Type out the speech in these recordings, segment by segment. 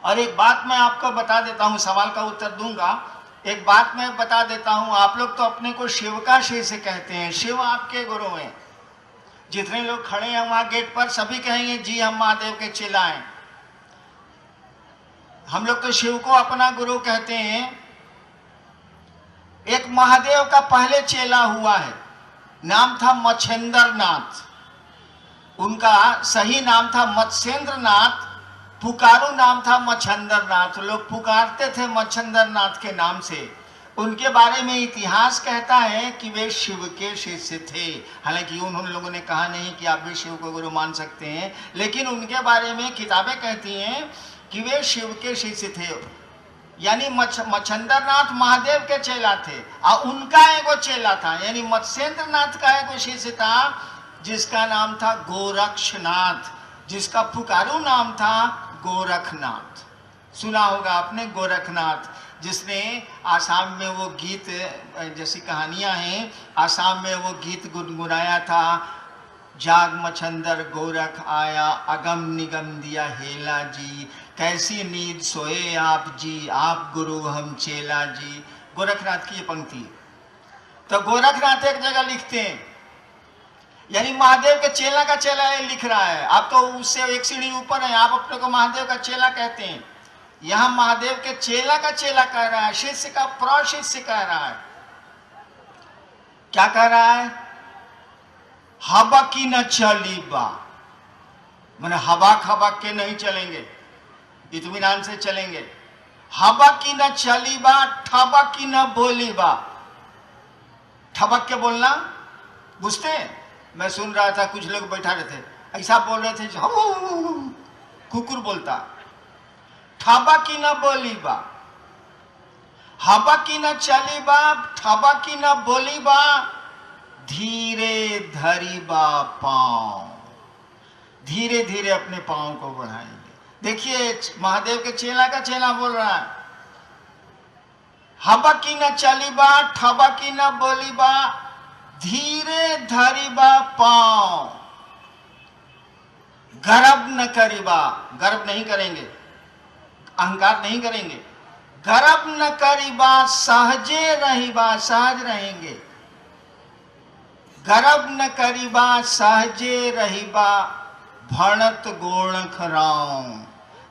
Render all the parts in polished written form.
और एक बात मैं आपको बता देता हूँ, सवाल का उत्तर दूंगा। एक बात मैं बता देता हूँ, आप लोग तो अपने को शिव का शिष्य कहते हैं, शिव आपके गुरु हैं। जितने लोग खड़े हैं वहां गेट पर सभी कहेंगे जी हम महादेव के चेला हैं। हम लोग तो शिव को अपना गुरु कहते हैं। एक महादेव का पहले चेला हुआ है, नाम था मच्छेंद्र नाथ। उनका सही नाम था मत्स्येंद्र नाथ, पुकारू नाम था मच्छेंद्र नाथ। लोग पुकारते थे मच्छेंद्र नाथ के नाम से। उनके बारे में इतिहास कहता है कि वे शिव के शिष्य थे। हालांकि उन लोगों ने कहा नहीं कि आप भी शिव को गुरु मान सकते हैं, लेकिन उनके बारे में किताबें कहती हैं कि वे शिव के शिष्य थे। यानी मच्छेंद्र नाथ महादेव के चेला थे और उनका एगो चेला था, यानी मत्स्येंद्र नाथ का एगो शिष्य था जिसका नाम था गोरक्षनाथ, जिसका पुकारू नाम था गोरखनाथ। सुना होगा आपने गोरखनाथ, जिसने आसाम में वो गीत, जैसी कहानियां हैं, आसाम में वो गीत गुनगुनाया था, जाग मच्छंदर गोरख आया, अगम निगम दिया हेला जी, कैसी नींद सोए आप जी, आप गुरु हम चेला जी। गोरखनाथ की ये पंक्ति। तो गोरखनाथ एक जगह लिखते हैं, यानी महादेव के चेला का चेला लिख रहा है। आप तो उससे एक सीढ़ी ऊपर है, आप अपने को महादेव का चेला कहते हैं। यहां महादेव के चेला का चेला कह रहा है, शिष्य का प्रशिष्य कह रहा है। क्या कह रहा है? हवा की न चली बा, मैंने हवा खबक के नहीं चलेंगे, इत्मीनान से चलेंगे। हवा की न चली बा, ठबक की न बोली बा। ठबक के बोलना बुझते हैं? मैं सुन रहा था, कुछ लोग बैठा रहे थे, ऐसा बोल रहे थे कुकुर बोलता। ठबा की न बोली बा, हवा की न चली बा, ठबा की न बोली बा, धीरे धरी बा पांव, धीरे धीरे अपने पांव को बढ़ाएंगे। देखिए महादेव के चेला का चेला बोल रहा है, हवा की न चली बा, ठबा की न बोली बा, धीरे धरी बा पांव, गर्व न करीबा, गर्व नहीं करेंगे, अहंकार नहीं करेंगे, गर्व न करीबा, सहजे रहीबा, सहज रहेंगे, गर्व न करीबा, सहजे रहीबा, भणत गोरख राम।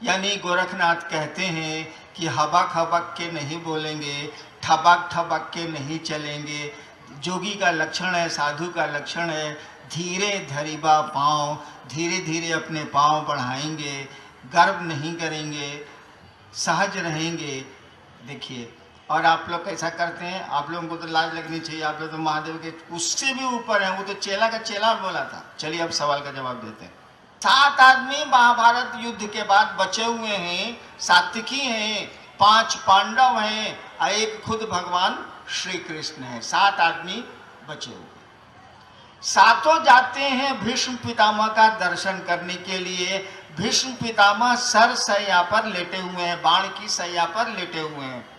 यानी गोरखनाथ कहते हैं कि हबक हबक के नहीं बोलेंगे, ठबक ठबक के नहीं चलेंगे। जोगी का लक्षण है, साधु का लक्षण है, धीरे धरीबा पांव, धीरे धीरे अपने पांव बढ़ाएंगे, गर्व नहीं करेंगे, सहज रहेंगे। देखिए, और आप लोग कैसा करते हैं? आप लोगों को तो लाज लगनी चाहिए, आप लोग तो महादेव के उससे भी ऊपर हैं, वो तो चेला का चेला बोला था। चलिए अब सवाल का जवाब देते हैं। 7 आदमी महाभारत युद्ध के बाद बचे हुए हैं, सात्विकी हैं, 5 पांडव हैं और एक खुद भगवान श्री कृष्ण है। 7 आदमी बचे हुए। सातों जाते हैं भीष्म पितामह का दर्शन करने के लिए। भीष्म पितामह सर सैया पर लेटे हुए हैं, बाण की सैया पर लेटे हुए हैं।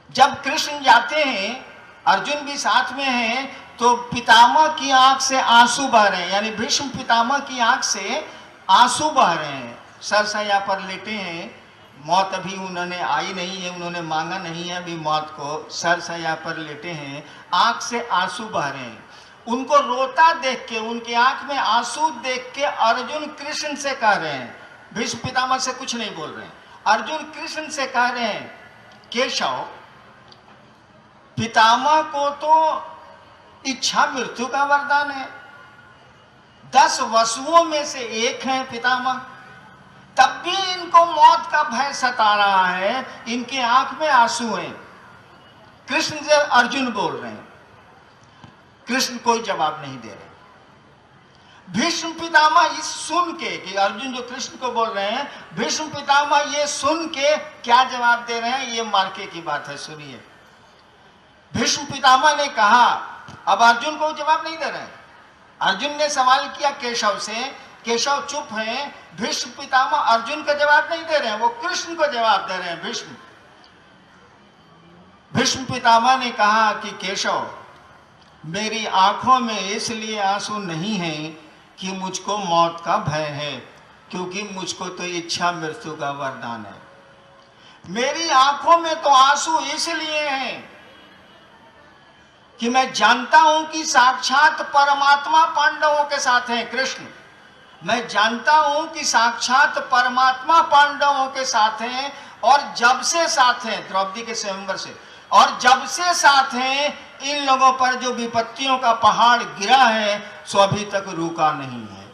जब कृष्ण जाते हैं, अर्जुन भी साथ में है, तो पितामह की आंख से आंसू बह रहे हैं, यानी भीष्म पितामह की आंख से आंसू बह रहे हैं। सरसैया पर लेटे हैं, मौत अभी उन्होंने आई नहीं है, उन्होंने मांगा नहीं है अभी मौत को। सरसैया पर लेटे हैं, आंख से आंसू बह रहे हैं। उनको रोता देख के, उनकी आंख में आंसू देख के अर्जुन कृष्ण से कह रहे हैं, भीष्म पितामह से कुछ नहीं बोल रहे हैं, अर्जुन कृष्ण से कह रहे हैं, केशव पितामह को तो इच्छा मृत्यु का वरदान है, 10 वसुओं में से एक है पितामह, तब भी इनको मौत का भय सता रहा है, इनके आंख में आंसू हैं। कृष्ण से अर्जुन बोल रहे हैं, कृष्ण कोई जवाब नहीं दे रहे। भीष्म पितामह इस सुन के कि अर्जुन जो कृष्ण को बोल रहे हैं, भीष्म पितामह ये सुन के क्या जवाब दे रहे हैं, ये मार्के की बात है, सुनिए। भीष्म पितामह ने कहा, अब अर्जुन को जवाब नहीं दे रहे हैं। अर्जुन ने सवाल किया केशव से, केशव चुप हैं। भीष्म पितामह अर्जुन का जवाब नहीं दे रहे हैं, वो कृष्ण को जवाब दे रहे हैं। भीष्म पितामह ने कहा कि केशव, मेरी आंखों में इसलिए आंसू नहीं है कि मुझको मौत का भय है, क्योंकि मुझको तो इच्छा मृत्यु का वरदान है। मेरी आंखों में तो आंसू इसलिए हैं कि मैं जानता हूं कि साक्षात परमात्मा पांडवों के साथ हैं। कृष्ण, मैं जानता हूं कि साक्षात परमात्मा पांडवों के साथ हैं, और जब से साथ हैं, द्रौपदी के स्वयंवर से, और जब से साथ हैं, इन लोगों पर जो विपत्तियों का पहाड़ गिरा है सो अभी तक रुका नहीं है।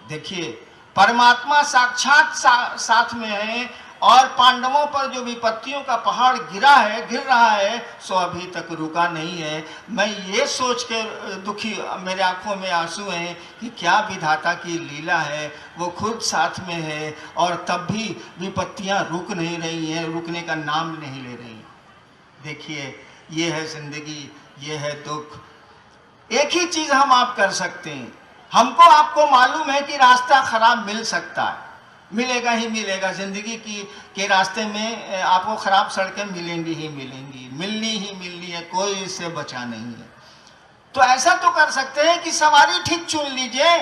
देखिए, परमात्मा साक्षात साथ में है, और पांडवों पर जो विपत्तियों का पहाड़ गिर रहा है सो अभी तक रुका नहीं है। मैं ये सोच के दुखी, मेरे आंखों में आंसू हैं कि क्या विधाता की लीला है, वो खुद साथ में है और तब भी विपत्तियां रुक नहीं रही हैं, रुकने का नाम नहीं ले रही। देखिए, ये है जिंदगी, ये है दुख। एक ही चीज हम आप कर सकते हैं, हमको आपको मालूम है कि रास्ता खराब मिल सकता है, मिलेगा ही मिलेगा। जिंदगी के रास्ते में आपको खराब सड़कें मिलेंगी ही मिलेंगी, मिलनी ही मिलनी है, कोई इससे बचा नहीं है। तो ऐसा तो कर सकते हैं कि सवारी ठीक चुन लीजिए।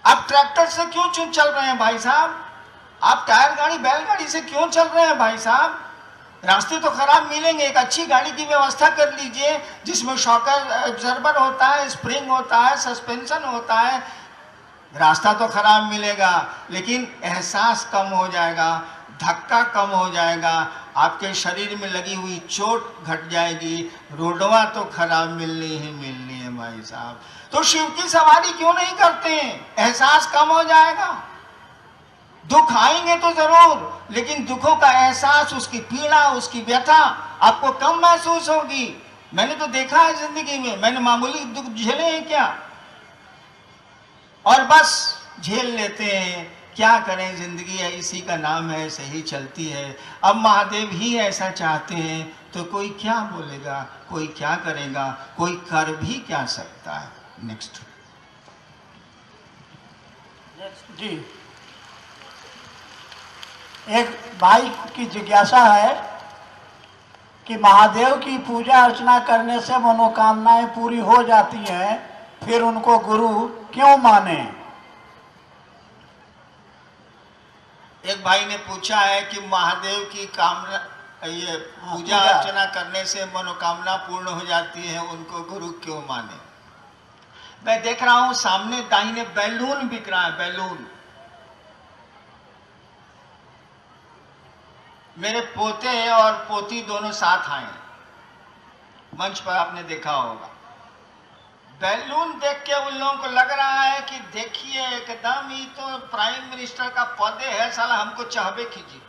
आप ट्रैक्टर से क्यों चल रहे हैं भाई साहब? आप टायर गाड़ी बैलगाड़ी से क्यों चल रहे हैं भाई साहब? रास्ते तो खराब मिलेंगे, एक अच्छी गाड़ी की व्यवस्था कर लीजिए जिसमें शॉक एब्जॉर्बर होता है, स्प्रिंग होता है, सस्पेंशन होता है। रास्ता तो खराब मिलेगा लेकिन एहसास कम हो जाएगा, धक्का कम हो जाएगा, आपके शरीर में लगी हुई चोट घट जाएगी। रोडवा तो खराब मिलनी ही मिलनी है भाई साहब। तो शिव की सवारी क्यों नहीं करते हैं? एहसास कम हो जाएगा। दुख आएंगे तो जरूर, लेकिन दुखों का एहसास, उसकी पीड़ा, उसकी व्यथा आपको कम महसूस होगी। मैंने तो देखा है जिंदगी में, मैंने मामूली दुख झेले हैं क्या, और बस झेल लेते हैं। क्या करें, जिंदगी है, इसी का नाम है, सही चलती है। अब महादेव ही ऐसा चाहते हैं तो कोई क्या बोलेगा, कोई क्या करेगा, कोई कर भी क्या सकता है। नेक्स्ट जी, एक भाई की जिज्ञासा है कि महादेव की पूजा अर्चना करने से मनोकामनाएं पूरी हो जाती हैं, फिर उनको गुरु क्यों माने? एक भाई ने पूछा है कि महादेव की कामना, ये पूजा अर्चना करने से मनोकामना पूर्ण हो जाती है, उनको गुरु क्यों माने? मैं देख रहा हूं सामने दाहिने बैलून बिक रहा है, बैलून। मेरे पोते और पोती दोनों साथ आए, मंच पर आपने देखा होगा। बैलून देख के उन लोगों को लग रहा है कि देखिए एकदम ही तो प्राइम मिनिस्टर का पद है, साला हमको चाहबे कीजिए।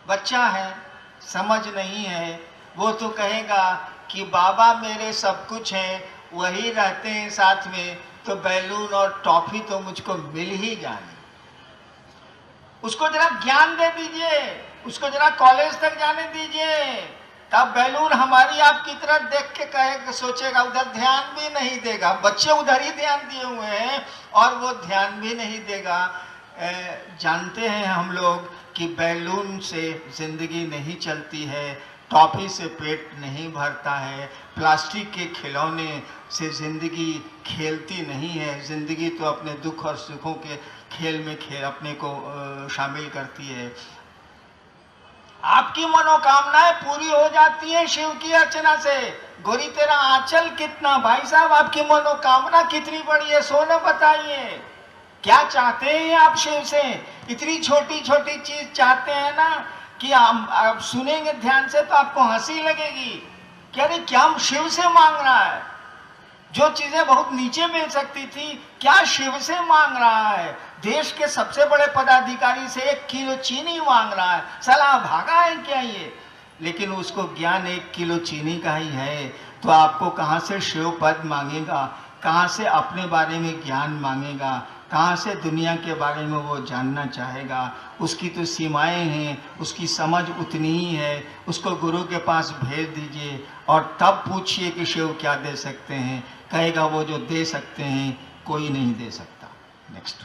बच्चा है, समझ नहीं है, वो तो कहेगा कि बाबा मेरे सब कुछ हैं, वही रहते हैं साथ में, तो बैलून और टॉफी तो मुझको मिल ही जानी। उसको जरा ज्ञान दे दीजिए, उसको जरा कॉलेज तक जाने दीजिए, तब बैलून हमारी आपकी तरफ देख के कहे, सोचेगा, उधर ध्यान भी नहीं देगा। बच्चे उधर ही ध्यान दिए हुए हैं और वो ध्यान भी नहीं देगा। जानते हैं हम लोग कि बैलून से जिंदगी नहीं चलती है, टॉफी से पेट नहीं भरता है, प्लास्टिक के खिलौने से जिंदगी खेलती नहीं है। जिंदगी तो अपने दुख और सुखों के खेल में अपने को शामिल करती है। आपकी मनोकामनाएं पूरी हो जाती हैं शिव की अर्चना से। गोरी तेरा आंचल कितना, भाई साहब आपकी मनोकामना कितनी बड़ी है, सोना बताइए। क्या चाहते हैं आप शिव से? इतनी छोटी छोटी चीज चाहते हैं ना कि आप सुनेंगे ध्यान से तो आपको हंसी लगेगी कि अरे क्या शिव से मांग रहा है। जो चीजें बहुत नीचे मिल सकती थी, क्या शिव से मांग रहा है। देश के सबसे बड़े पदाधिकारी से 1 किलो चीनी मांग रहा है, साला भागा है क्या ये? लेकिन उसको ज्ञान 1 किलो चीनी का ही है, तो आपको कहाँ से शिव पद मांगेगा, कहाँ से अपने बारे में ज्ञान मांगेगा, कहाँ से दुनिया के बारे में वो जानना चाहेगा। उसकी तो सीमाएं हैं, उसकी समझ उतनी ही है। उसको गुरु के पास भेज दीजिए और तब पूछिए कि शिव क्या दे सकते हैं। कहेगा वो जो दे सकते हैं कोई नहीं दे सकता। नेक्स्ट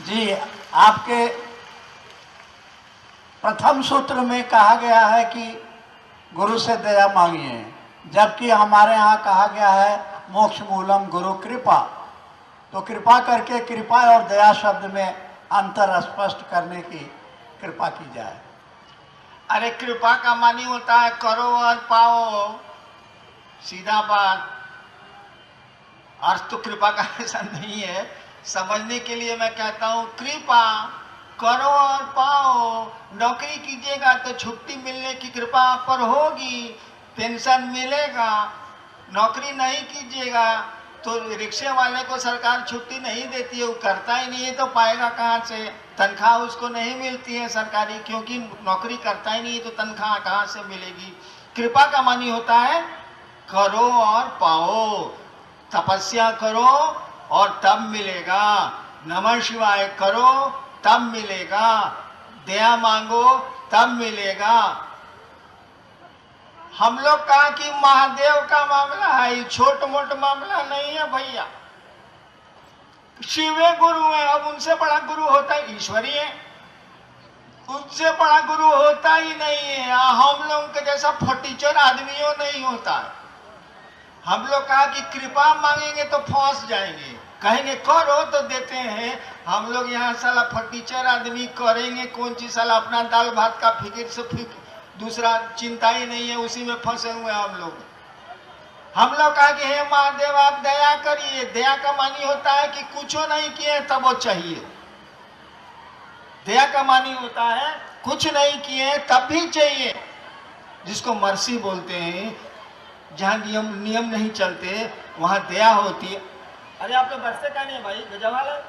जी, आपके प्रथम सूत्र में कहा गया है कि गुरु से दया मांगिए, जबकि हमारे यहाँ कहा गया है मोक्ष मूलम गुरु कृपा। तो कृपा करके कृपा और दया शब्द में अंतर स्पष्ट करने की कृपा की जाए। अरे कृपा का मानी होता है करो और पाओ, सीधा बात। अर्थ तो कृपा का ऐसा नहीं है, समझने के लिए मैं कहता हूँ कृपा करो और पाओ। नौकरी कीजिएगा तो छुट्टी मिलने की कृपा आप पर होगी, पेंशन मिलेगा। नौकरी नहीं कीजिएगा तो रिक्शे वाले को सरकार छुट्टी नहीं देती है, वो करता ही नहीं है तो पाएगा कहाँ से? तनख्वाह उसको नहीं मिलती है सरकारी, क्योंकि नौकरी करता ही नहीं है तो तनख्वाह कहाँ से मिलेगी? कृपा का मानी होता है करो और पाओ। तपस्या करो और तब मिलेगा, नमः शिवाय करो तब मिलेगा, दया मांगो तब मिलेगा। हम लोग कहा कि महादेव का मामला है, ये छोट मोट मामला नहीं है भैया। शिवे गुरु है, अब उनसे बड़ा गुरु होता है ईश्वरी है, उनसे बड़ा गुरु होता ही नहीं है। हम लोग के जैसा फटीचर आदमियों नहीं होता है। हम लोग कहा कि कृपा मांगेंगे तो फंस जाएंगे, कहेंगे करो तो देते हैं। हम लोग यहाँ साला फटीचर आदमी करेंगे कौन चीज? साला अपना दाल भात का फिक्र से दूसरा चिंता ही नहीं है, उसी में फंसे हुए हम लोग। हम लोग कहा कि हे महादेव आप दया करिए। दया का मानी होता है कि कुछ नहीं किए तब वो चाहिए। दया का मानी होता है कुछ नहीं किए तब भी चाहिए, जिसको मर्सी बोलते हैं। जहाँ नियम नहीं चलते वहां दया होती है। अरे आप तो बरसे का नहीं है भाई, गजवाल है।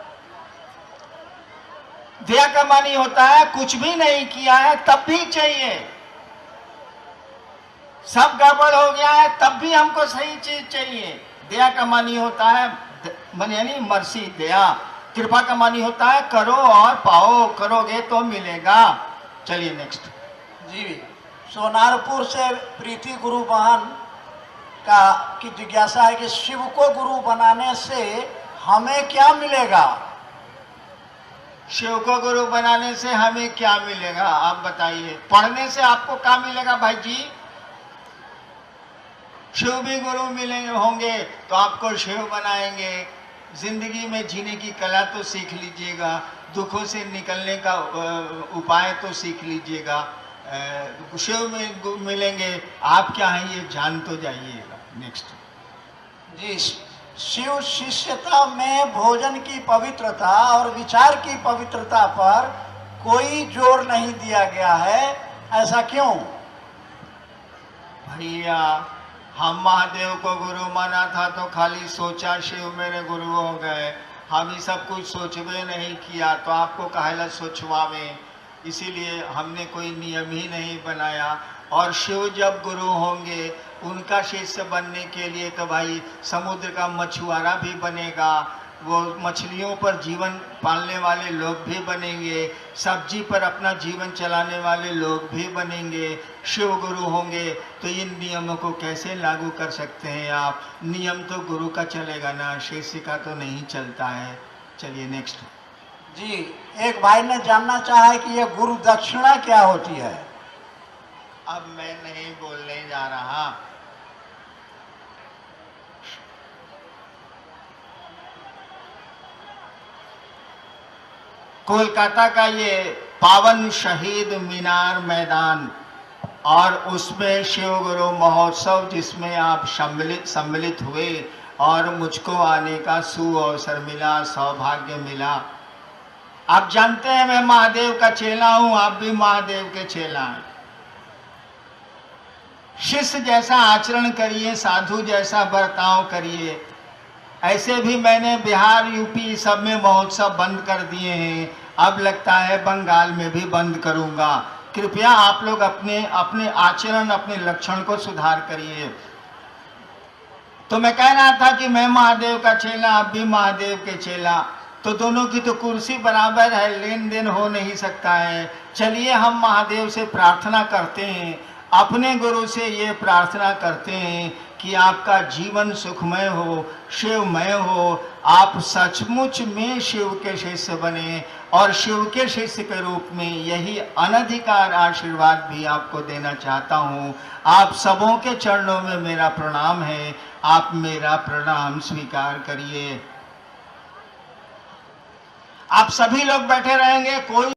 दया का मानी होता है कुछ भी नहीं किया है तब भी चाहिए, सब गड़बड़ हो गया है तब भी हमको सही चीज चाहिए। दया का मानी होता है यानी मर्सी, दया। कृपा का मानी होता है करो और पाओ, करोगे तो मिलेगा। चलिए नेक्स्ट। जी, सोनारपुर से प्रीति गुरु बहन का की जिज्ञासा है कि शिव को गुरु बनाने से हमें क्या मिलेगा? शिव को गुरु बनाने से हमें क्या मिलेगा आप बताइए। पढ़ने से आपको क्या मिलेगा भाई जी? शिव भी गुरु मिलेंगे होंगे तो आपको शिव बनाएंगे। जिंदगी में जीने की कला तो सीख लीजिएगा, दुखों से निकलने का उपाय तो सीख लीजिएगा। शिव में मिलेंगे, आप क्या हैं ये जान तो जाइएगा। नेक्स्ट। जी, शिव शिष्यता में भोजन की पवित्रता और विचार की पवित्रता पर कोई जोर नहीं दिया गया है, ऐसा क्यों? भैया हम महादेव को गुरु माना था तो खाली सोचा शिव मेरे गुरु हो गए, हम ही सब कुछ सोचवे नहीं किया तो आपको काहेला सोचवावे। इसीलिए हमने कोई नियम ही नहीं बनाया। और शिव जब गुरु होंगे उनका शिष्य बनने के लिए तो भाई समुद्र का मछुआरा भी बनेगा, वो मछलियों पर जीवन पालने वाले लोग भी बनेंगे, सब्जी पर अपना जीवन चलाने वाले लोग भी बनेंगे। शिव गुरु होंगे तो इन नियमों को कैसे लागू कर सकते हैं आप? नियम तो गुरु का चलेगा ना, शिष्य का तो नहीं चलता है। चलिए नेक्स्ट। जी, एक भाई ने जानना चाहा है कि यह गुरु दक्षिणा क्या होती है? अब मैं नहीं बोलने जा रहा। कोलकाता का ये पावन शहीद मीनार मैदान और उसमें शिव गुरु महोत्सव जिसमें आप सम्मिलित हुए और मुझको आने का सुअवसर मिला, सौभाग्य मिला। आप जानते हैं मैं महादेव का चेला हूं, आप भी महादेव के चेला हैं। शिष्य जैसा आचरण करिए, साधु जैसा बर्ताव करिए। ऐसे भी मैंने बिहार यूपी सब में महोत्सव बंद कर दिए हैं, अब लगता है बंगाल में भी बंद करूंगा। कृपया आप लोग अपने अपने आचरण, अपने लक्षण को सुधार करिए। तो मैं कह रहा था कि मैं महादेव का चेला, आप भी महादेव के चेला, तो दोनों की तो कुर्सी बराबर है, लेन देन हो नहीं सकता है। चलिए हम महादेव से प्रार्थना करते हैं, अपने गुरु से ये प्रार्थना करते हैं कि आपका जीवन सुखमय हो, शिवमय हो, आप सचमुच में शिव के शिष्य बने और शिव के शिष्य के रूप में यही अनधिकार आशीर्वाद भी आपको देना चाहता हूँ। आप सबों के चरणों में मेरा प्रणाम है, आप मेरा प्रणाम स्वीकार करिए। आप सभी लोग बैठे रहेंगे, कोई